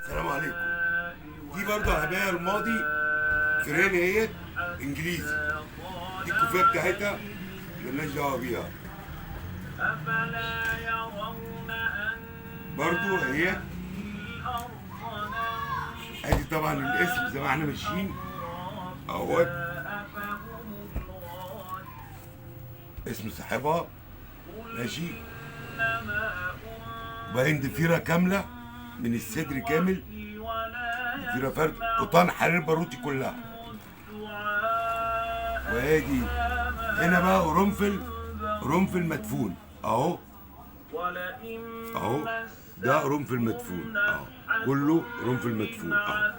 السلام عليكم. دي برضه هباية الماضي فراني اهيت انجليزي. دي الكوفيه بتاعتها مالناش دعوه بيها. برضه اهيت. ادي طبعا الاسم زي ما احنا ماشيين اهوت، اسم صاحبها ماشي. وبعدين ضفيره كامله من الصدر كامل، ضفيره فرد قطان حرير باروتي كلها. وادي هنا بقى قرنفل مدفون اهو، اهو ده قرنفل مدفون اهو، كله قرنفل مدفون اهو.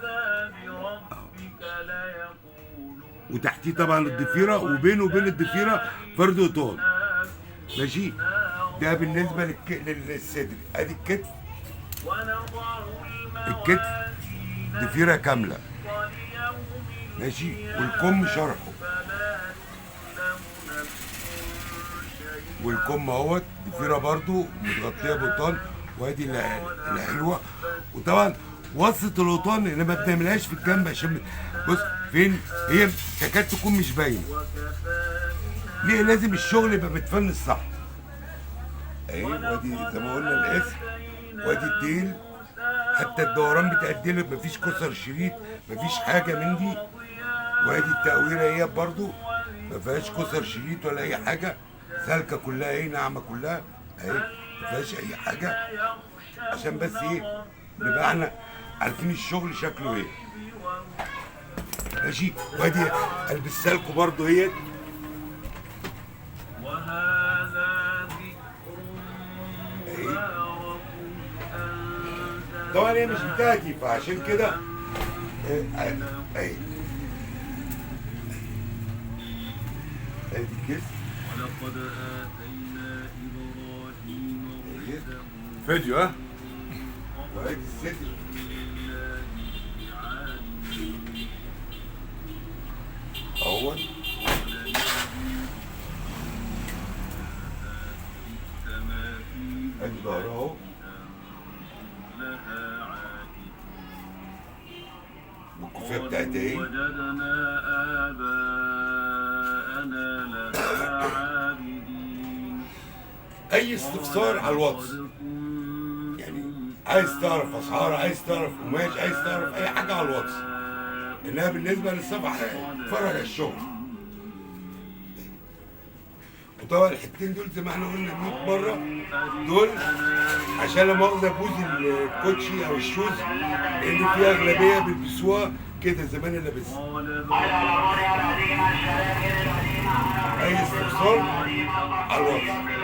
وتحتيه طبعا الضفيره، وبينه وبين الضفيره فرد قطان ماشي. ده بالنسبه للصدر. ادي الكتف ضفيره كامله ماشي، والكم شرحه، والكم اهوت ضفيره برضو متغطيه بقطان. وادي الحلوه. وطبعا وصلة القطان اللي ما بنعملهاش في الجنب عشان بص فين هي تكاد تكون مش باينه. ليه؟ لازم الشغل يبقى متفنش صح. اهي وادي زي ما قلنا الاسم، وادي الديل. حتى الدوران بتاع الديل مفيش كسر شريط، مفيش حاجه من دي. وادي التقويره هي برضو ما فيهاش كسر شريط ولا اي حاجه، سالكه كلها اهي، ناعمه كلها اهي، ما فيهاش اي حاجه. عشان بس ايه نبقى احنا عارفين الشغل شكله ايه ماشي. وادي البسها لكم برضه اهي. طبعا هي مش بتاعتي فعشان كده اهي ادي الكيس. ولقد اتينا ابراهيم فيديو ها. وادي الصدر اهوت. ادي ظهرها اهو، والكوفيه بتاعتها اهي. اي استفسار على الواتس، يعني عايز تعرف اسعار، عايز تعرف قماش، عايز تعرف اي حاجه على الواتس. انها بالنسبه للصفحه اتفرج على الشغل. وطبعا الحتتين دول زي ما احنا قلنا 100 مره دول عشان لا مؤاخذه بوز الكوتشي او الشوز، لان في اغلبيه بيلبسوها كده زي ما انا لابسها. اي استفسار على الواتس.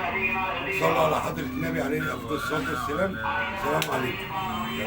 صلوا على حضره النبي عليه افضل الصلاه والسلام. السلام عليكم.